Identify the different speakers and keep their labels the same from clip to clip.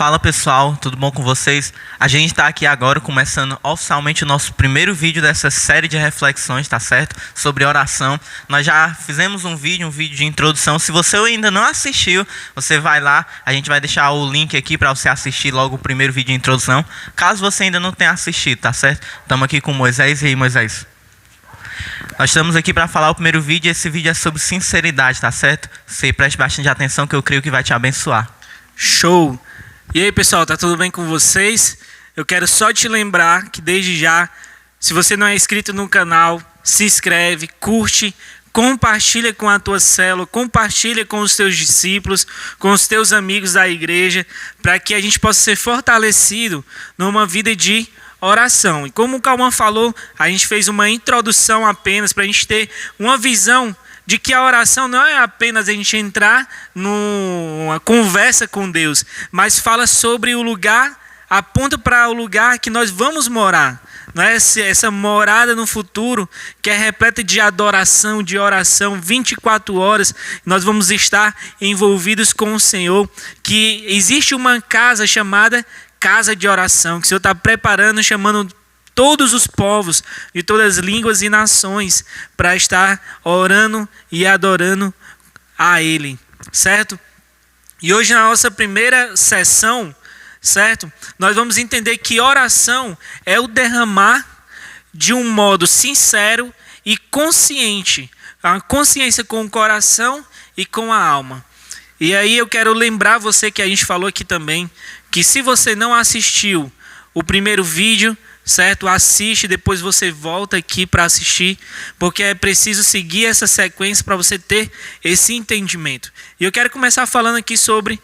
Speaker 1: Fala pessoal, tudo bom com vocês? A gente está aqui agora começando oficialmente o nosso primeiro vídeo dessa série de reflexões, tá certo? Sobre oração. Nós já fizemos um vídeo de introdução. Se você ainda não assistiu, você vai lá. A gente vai deixar o link aqui para você assistir logo o primeiro vídeo de introdução. Caso você ainda não tenha assistido, tá certo? Estamos aqui com Moisés. E aí, Moisés? Nós estamos aqui para falar o primeiro vídeo. Esse vídeo é sobre sinceridade, tá certo? Você preste bastante atenção que eu creio que vai te abençoar.
Speaker 2: Show! E aí pessoal, tá tudo bem com vocês? Eu quero só te lembrar que desde já, se você não é inscrito no canal, se inscreve, curte, compartilha com a tua célula, compartilha com os teus discípulos, com os teus amigos da igreja, para que a gente possa ser fortalecido numa vida de oração. E como o Cauã falou, a gente fez uma introdução apenas para a gente ter uma visão de que a oração não é apenas a gente entrar numa conversa com Deus, mas fala sobre o lugar, aponta para o lugar que nós vamos morar. Não é essa morada no futuro que é repleta de adoração, de oração, 24 horas. Nós vamos estar envolvidos com o Senhor, que existe uma casa chamada casa de oração, que o Senhor está preparando, chamando todos os povos de todas as línguas e nações para estar orando e adorando a Ele, certo? E hoje na nossa primeira sessão, certo? Nós vamos entender que oração é o derramar de um modo sincero e consciente, a consciência com o coração e com a alma. E aí eu quero lembrar você que a gente falou aqui também, que se você não assistiu o primeiro vídeo, certo? Assiste, depois você volta aqui para assistir, porque é preciso seguir essa sequência para você ter esse entendimento. E eu quero começar falando aqui sobre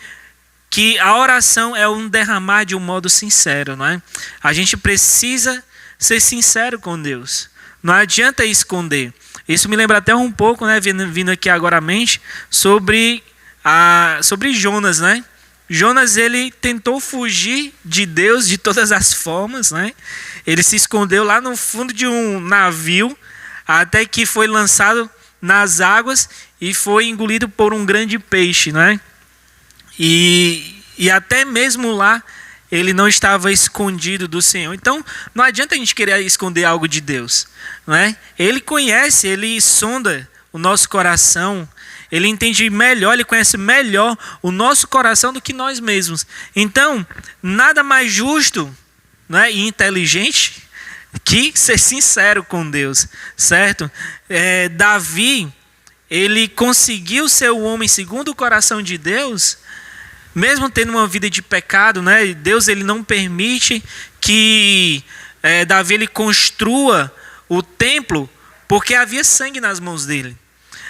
Speaker 2: que a oração é um derramar de um modo sincero, não é? A gente precisa ser sincero com Deus. Não adianta esconder. Isso me lembra até um pouco, né, vindo aqui agora à mente, sobre Jonas, né? Jonas, ele tentou fugir de Deus de todas as formas, né? Ele se escondeu lá no fundo de um navio, até que foi lançado nas águas e foi engolido por um grande peixe, né? E até mesmo lá, ele não estava escondido do Senhor. Então, não adianta a gente querer esconder algo de Deus, né? Ele conhece, ele sonda o nosso coração. Ele entende melhor, ele conhece melhor o nosso coração do que nós mesmos. Então, nada mais justo, né, e inteligente que ser sincero com Deus, certo? Davi, ele conseguiu ser o homem segundo o coração de Deus, mesmo tendo uma vida de pecado, né? Deus, ele não permite que Davi ele construa o templo, porque havia sangue nas mãos dele.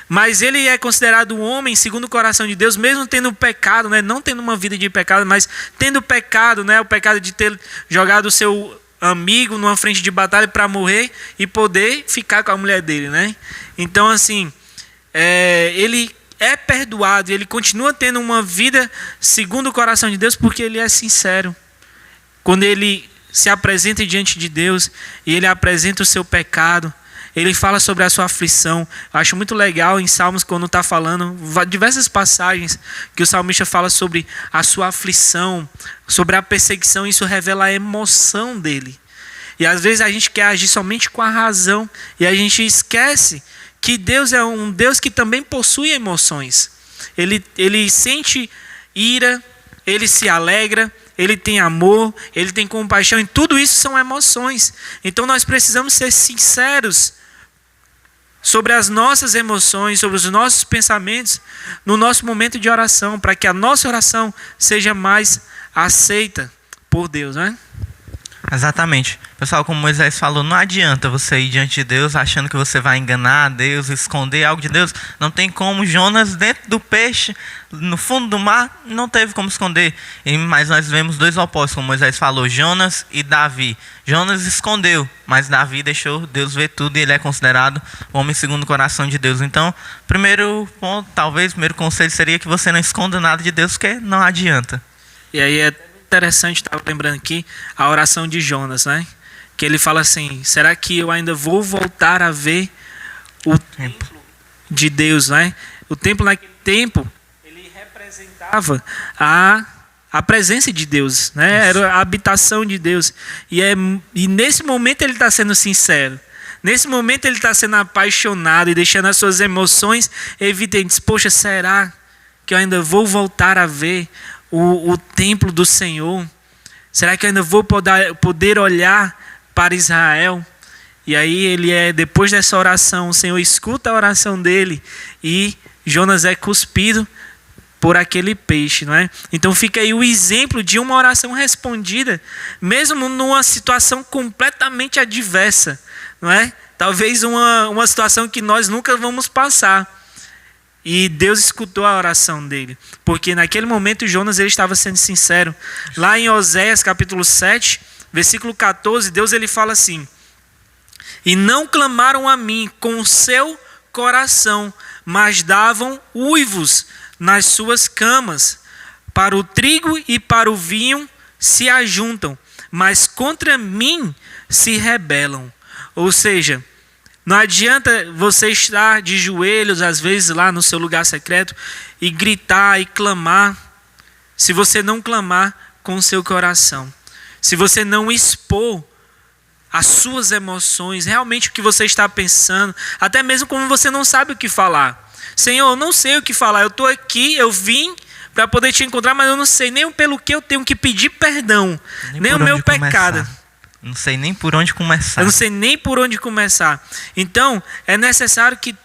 Speaker 2: Mas ele é considerado um homem segundo o coração de Deus, mesmo tendo pecado, né? Não tendo uma vida de pecado, mas tendo pecado, né? O pecado de ter jogado o seu amigo numa frente de batalha para morrer e poder ficar com a mulher dele, né? Então, assim, ele é perdoado, ele continua tendo uma vida segundo o coração de Deus, porque ele é sincero. Quando ele se apresenta diante de Deus e ele apresenta o seu pecado, ele fala sobre a sua aflição. Eu acho muito legal em Salmos, quando está falando, diversas passagens que o salmista fala sobre a sua aflição, sobre a perseguição. Isso revela a emoção dele. E às vezes a gente quer agir somente com a razão e a gente esquece que Deus é um Deus que também possui emoções. Ele sente ira, ele se alegra, ele tem amor, ele tem compaixão. E tudo isso são emoções. Então nós precisamos ser sinceros sobre as nossas emoções, sobre os nossos pensamentos, no nosso momento de oração, para que a nossa oração seja mais aceita por Deus, né?
Speaker 1: Exatamente. Pessoal, como Moisés falou, não adianta você ir diante de Deus achando que você vai enganar a Deus, esconder algo de Deus. Não tem como. Jonas, dentro do peixe, no fundo do mar, não teve como esconder. Mas nós vemos dois opostos, como Moisés falou, Jonas e Davi. Jonas escondeu, mas Davi deixou Deus ver tudo e ele é considerado o homem segundo o coração de Deus. Então, primeiro ponto, talvez, primeiro conselho seria que você não esconda nada de Deus, porque não adianta.
Speaker 2: E aí é interessante, estava lembrando aqui, a oração de Jonas, né? Que ele fala assim: será que eu ainda vou voltar a ver o templo de Deus, né? O templo naquele tempo, ele representava a presença de Deus, né? Era a habitação de Deus. E nesse momento ele está sendo sincero. Nesse momento ele está sendo apaixonado e deixando as suas emoções evidentes. Poxa, será que eu ainda vou voltar a ver o templo do Senhor? Será que eu ainda vou poder olhar para Israel? E aí depois dessa oração, o Senhor escuta a oração dele e Jonas é cuspido por aquele peixe, não é? Então fica aí o exemplo de uma oração respondida, mesmo numa situação completamente adversa, não é? Talvez uma situação que nós nunca vamos passar. E Deus escutou a oração dele, porque naquele momento Jonas ele estava sendo sincero. Lá em Oséias capítulo 7, versículo 14, Deus ele fala assim: e não clamaram a mim com o seu coração, mas davam uivos nas suas camas. Para o trigo e para o vinho se ajuntam, mas contra mim se rebelam. Ou seja, não adianta você estar de joelhos, às vezes lá no seu lugar secreto, e gritar e clamar, se você não clamar com o seu coração. Se você não expor as suas emoções, realmente o que você está pensando, até mesmo como você não sabe o que falar. Senhor, eu não sei o que falar, eu estou aqui, eu vim para poder te encontrar, mas eu não sei nem pelo que eu tenho que pedir perdão, nem o meu pecado.
Speaker 1: Não sei nem por onde começar.
Speaker 2: Eu não sei nem por onde começar. Então, é necessário que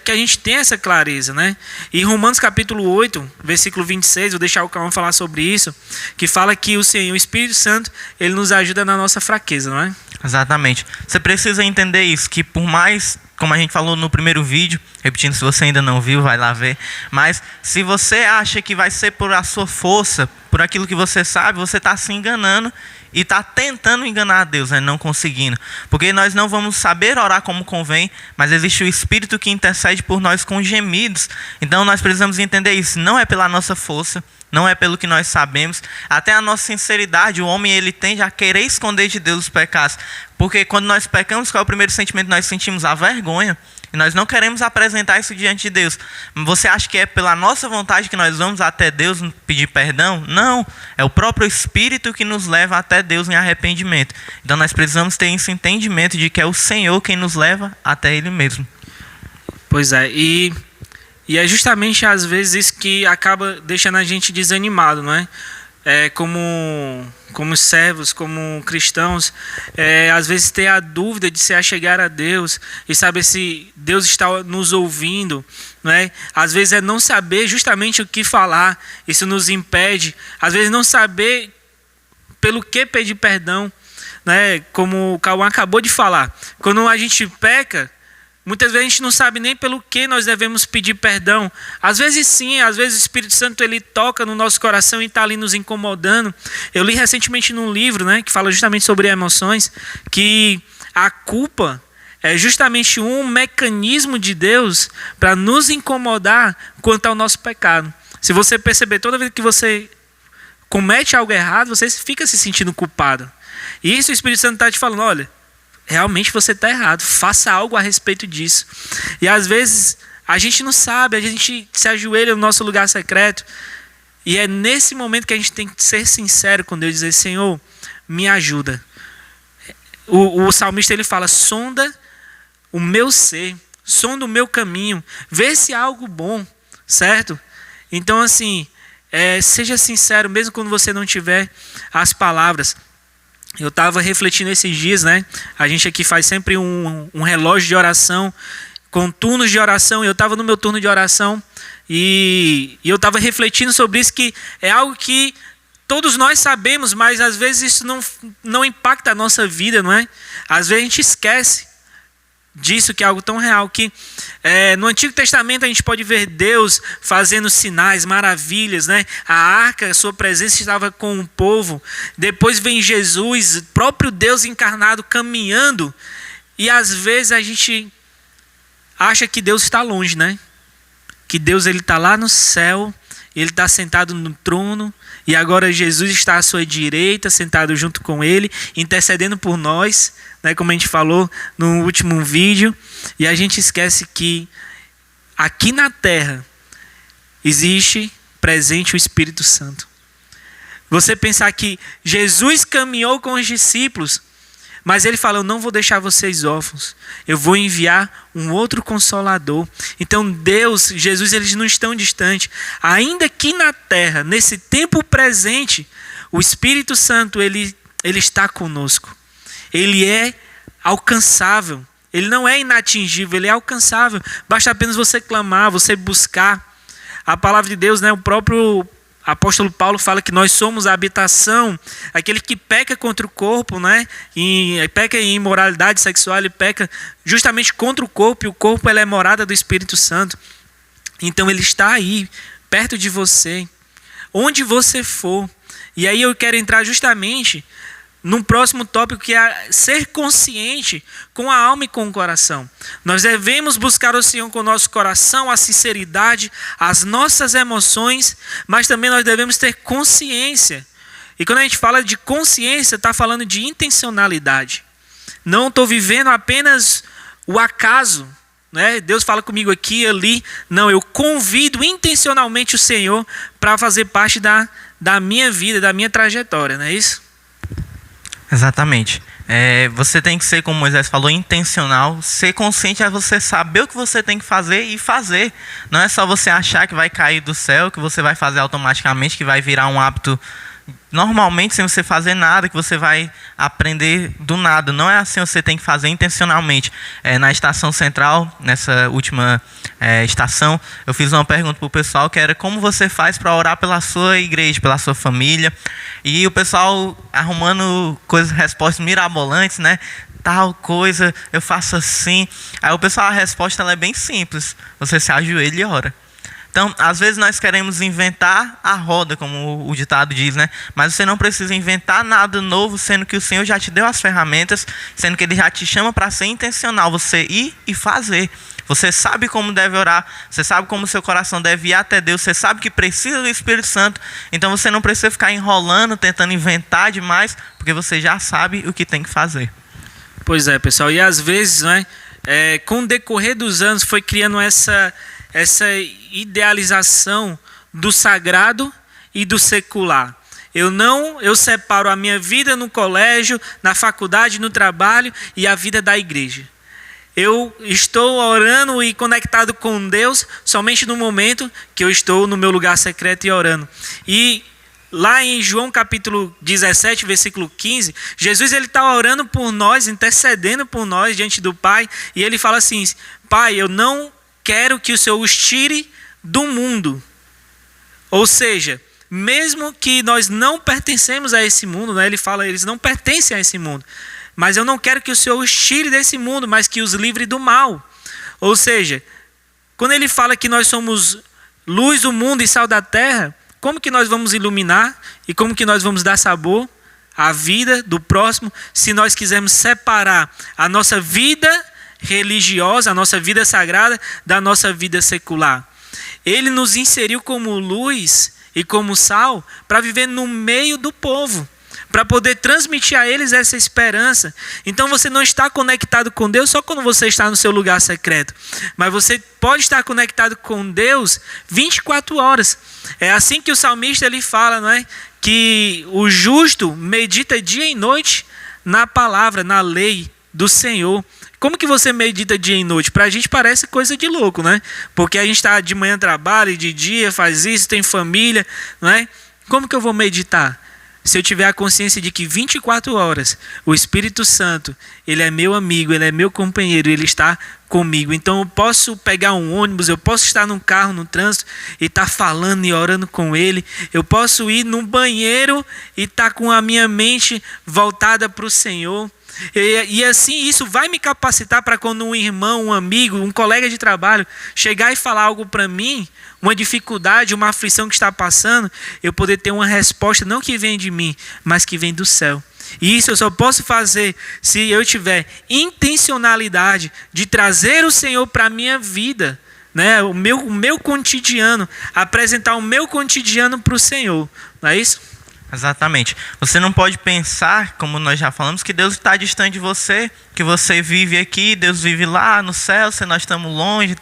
Speaker 2: que a gente tenha essa clareza, né? E Romanos capítulo 8, versículo 26, vou deixar o Cauã falar sobre isso, que fala que o Senhor, o Espírito Santo, ele nos ajuda na nossa fraqueza, não é?
Speaker 1: Exatamente. Você precisa entender isso, que por mais, como a gente falou no primeiro vídeo, repetindo, se você ainda não viu, vai lá ver, mas se você acha que vai ser por a sua força, por aquilo que você sabe, você está se enganando e está tentando enganar a Deus, né? Não conseguindo. Porque nós não vamos saber orar como convém, mas existe o Espírito que intercede por nós com gemidos. Então nós precisamos entender isso. Não é pela nossa força, não é pelo que nós sabemos. Até a nossa sinceridade, o homem ele tende a querer esconder de Deus os pecados. Porque quando nós pecamos, qual é o primeiro sentimento que nós sentimos? A vergonha. E nós não queremos apresentar isso diante de Deus. Você acha que é pela nossa vontade que nós vamos até Deus pedir perdão? Não. É o próprio Espírito que nos leva até Deus em arrependimento. Então nós precisamos ter esse entendimento de que é o Senhor quem nos leva até Ele mesmo.
Speaker 2: Pois é. E é justamente às vezes isso que acaba deixando a gente desanimado, não é? Como servos, como cristãos, às vezes ter a dúvida de se achegar a Deus e saber se Deus está nos ouvindo, não é? Às vezes é não saber justamente o que falar, isso nos impede, às vezes não saber pelo que pedir perdão, né? Como o Cauã acabou de falar, quando a gente peca, muitas vezes a gente não sabe nem pelo que nós devemos pedir perdão. Às vezes sim, às vezes o Espírito Santo ele toca no nosso coração e está ali nos incomodando. Eu li recentemente num livro, né, que fala justamente sobre emoções, que a culpa é justamente um mecanismo de Deus para nos incomodar quanto ao nosso pecado. Se você perceber, toda vez que você comete algo errado, você fica se sentindo culpado. E isso o Espírito Santo está te falando, olha, realmente você está errado, faça algo a respeito disso. E às vezes a gente não sabe, a gente se ajoelha no nosso lugar secreto, e é nesse momento que a gente tem que ser sincero com Deus e dizer, Senhor, me ajuda. O salmista ele fala, sonda o meu ser, sonda o meu caminho, vê se há algo bom, certo? Então assim, seja sincero, mesmo quando você não tiver as palavras. Eu estava refletindo esses dias, né? A gente aqui faz sempre um relógio de oração, com turnos de oração. Eu estava no meu turno de oração e eu estava refletindo sobre isso, que é algo que todos nós sabemos, mas às vezes isso não impacta a nossa vida, não é? Às vezes a gente esquece disso, que é algo tão real, que no Antigo Testamento a gente pode ver Deus fazendo sinais, maravilhas, né? A arca, a sua presença estava com o povo. Depois vem Jesus, próprio Deus encarnado, caminhando, e às vezes a gente acha que Deus está longe, né? Que Deus ele está lá no céu, ele está sentado no trono, e agora Jesus está à sua direita, sentado junto com ele, intercedendo por nós, né, como a gente falou no último vídeo. E a gente esquece que aqui na terra existe apresente o Espírito Santo. Você pensar que Jesus caminhou com os discípulos, mas ele falou: não vou deixar vocês órfãos, eu vou enviar um outro Consolador. Então Deus, Jesus, eles não estão distantes. Ainda que na terra, nesse tempo presente, o Espírito Santo, ele está conosco. Ele é alcançável. Ele não é inatingível, ele é alcançável. Basta apenas você clamar, você buscar. A palavra de Deus, né, o próprio apóstolo Paulo fala que nós somos a habitação, aquele que peca contra o corpo, né? E peca em imoralidade sexual, ele peca justamente contra o corpo, e o corpo é morada do Espírito Santo. Então ele está aí, perto de você, onde você for. E aí eu quero entrar justamente num próximo tópico, que é ser consciente com a alma e com o coração. Nós devemos buscar o Senhor com o nosso coração, a sinceridade, as nossas emoções, mas também nós devemos ter consciência. E quando a gente fala de consciência, está falando de intencionalidade. Não estou vivendo apenas o acaso, né? Deus fala comigo aqui e ali. Não, eu convido intencionalmente o Senhor para fazer parte da minha vida, da minha trajetória, não é isso?
Speaker 1: Exatamente. Você tem que ser, como Moisés falou, intencional. Ser consciente é você saber o que você tem que fazer e fazer. Não é só você achar que vai cair do céu, que você vai fazer automaticamente, que vai virar um hábito normalmente sem você fazer nada, que você vai aprender do nada. Não é assim, você tem que fazer intencionalmente. Na estação central, nessa última estação, eu fiz uma pergunta para o pessoal, que era: como você faz para orar pela sua igreja, pela sua família? E o pessoal arrumando respostas mirabolantes, né? Tal coisa, eu faço assim. Aí o pessoal, a resposta ela é bem simples: você se ajoelha e ora. Então, às vezes nós queremos inventar a roda, como o ditado diz, né? Mas você não precisa inventar nada novo, sendo que o Senhor já te deu as ferramentas, sendo que Ele já te chama para ser intencional, você ir e fazer. Você sabe como deve orar, você sabe como o seu coração deve ir até Deus, você sabe que precisa do Espírito Santo, então você não precisa ficar enrolando, tentando inventar demais, porque você já sabe o que tem que fazer.
Speaker 2: Pois é, pessoal, e às vezes, né, com o decorrer dos anos foi criando essa idealização do sagrado e do secular. Eu separo a minha vida no colégio, na faculdade, no trabalho e a vida da igreja. Eu estou orando e conectado com Deus somente no momento que eu estou no meu lugar secreto e orando. E lá em João capítulo 17, versículo 15, Jesus está orando por nós, intercedendo por nós diante do Pai, e ele fala assim: Pai, eu não quero que o Senhor os tire do mundo. Ou seja, mesmo que nós não pertencemos a esse mundo, né? Ele fala, eles não pertencem a esse mundo. Mas eu não quero que o Senhor os tire desse mundo, mas que os livre do mal. Ou seja, quando ele fala que nós somos luz do mundo e sal da terra, como que nós vamos iluminar e como que nós vamos dar sabor à vida do próximo, se nós quisermos separar a nossa vida religiosa, a nossa vida sagrada, da nossa vida secular? Ele nos inseriu como luz e como sal para viver no meio do povo, para poder transmitir a eles essa esperança. Então você não está conectado com Deus só quando você está no seu lugar secreto, mas você pode estar conectado com Deus 24 horas. É assim que o salmista ele fala, não é? Que o justo medita dia e noite na palavra, na lei do Senhor. Como que você medita dia e noite? Para a gente parece coisa de louco, né? Porque a gente está de manhã trabalha, de dia faz isso, tem família, não é? Como que eu vou meditar? Se eu tiver a consciência de que 24 horas o Espírito Santo, ele é meu amigo, ele é meu companheiro, ele está comigo. Então eu posso pegar um ônibus, eu posso estar num carro, no trânsito e estar falando e orando com ele. Eu posso ir no banheiro e estar com a minha mente voltada para o Senhor. E assim isso vai me capacitar para quando um irmão, um amigo, um colega de trabalho chegar e falar algo para mim, uma dificuldade, uma aflição que está passando, eu poder ter uma resposta não que vem de mim, mas que vem do céu. E isso eu só posso fazer se eu tiver intencionalidade de trazer o Senhor para a minha vida, né? O meu cotidiano, apresentar o meu cotidiano para o Senhor, não é isso?
Speaker 1: Exatamente. Você não pode pensar, como nós já falamos, que Deus está distante de você, que você vive aqui, Deus vive lá no céu, se nós estamos longe.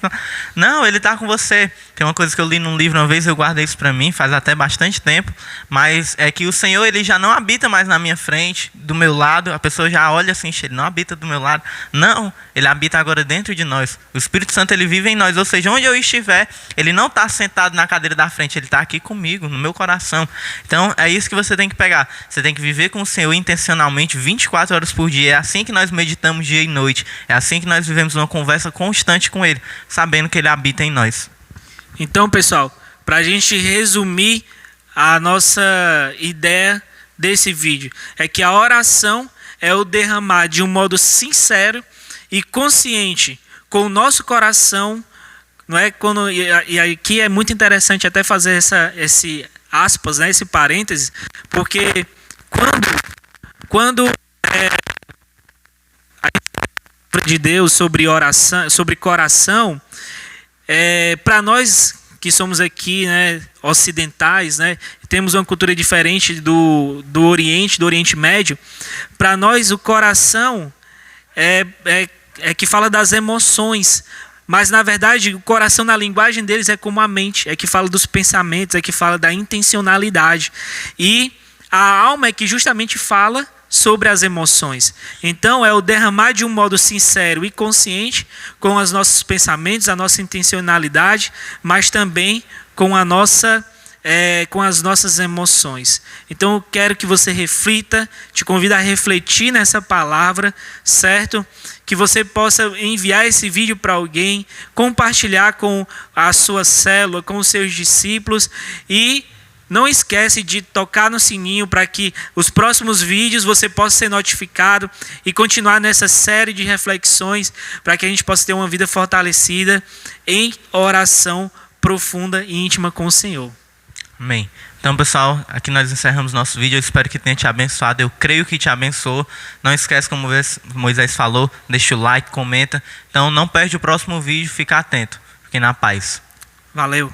Speaker 1: Não, Ele está com você. Tem uma coisa que eu li num livro uma vez, eu guardei isso para mim, faz até bastante tempo, mas é que o Senhor, Ele já não habita mais na minha frente, do meu lado. A pessoa já olha assim, Ele não habita do meu lado. Não, Ele habita agora dentro de nós. O Espírito Santo, Ele vive em nós, ou seja, onde eu estiver, Ele não está sentado na cadeira da frente, Ele está aqui comigo, no meu coração. Então, é isso que você tem que pegar. Você tem que viver com o Senhor intencionalmente 24 horas por dia. É assim que nós meditamos dia e noite. É assim que nós vivemos uma conversa constante com Ele, sabendo que Ele habita em nós.
Speaker 2: Então, pessoal, para a gente resumir a nossa ideia desse vídeo, é que a oração é o derramar de um modo sincero e consciente com o nosso coração, não é? E aqui é muito interessante até fazer esse aspas, né, esse parêntese, porque quando a palavra de Deus sobre oração, sobre coração, para nós que somos aqui, né, ocidentais, né, temos uma cultura diferente do Oriente Médio. Para nós o coração é que fala das emoções. Mas, na verdade, o coração na linguagem deles é como a mente, é que fala dos pensamentos, é que fala da intencionalidade. E a alma é que justamente fala sobre as emoções. Então, é o derramar de um modo sincero e consciente com os nossos pensamentos, a nossa intencionalidade, mas também com com as nossas emoções. Então, eu quero que você reflita, te convido a refletir nessa palavra, certo? Que você possa enviar esse vídeo para alguém, compartilhar com a sua célula, com os seus discípulos, e não esquece de tocar no sininho para que os próximos vídeos você possa ser notificado e continuar nessa série de reflexões para que a gente possa ter uma vida fortalecida em oração profunda e íntima com o Senhor.
Speaker 1: Amém. Então, pessoal, aqui nós encerramos nosso vídeo. Eu espero que tenha te abençoado. Eu creio que te abençoou. Não esquece, como Moisés falou, deixa o like, comenta. Então, não perde o próximo vídeo. Fica atento. Fique na paz.
Speaker 2: Valeu.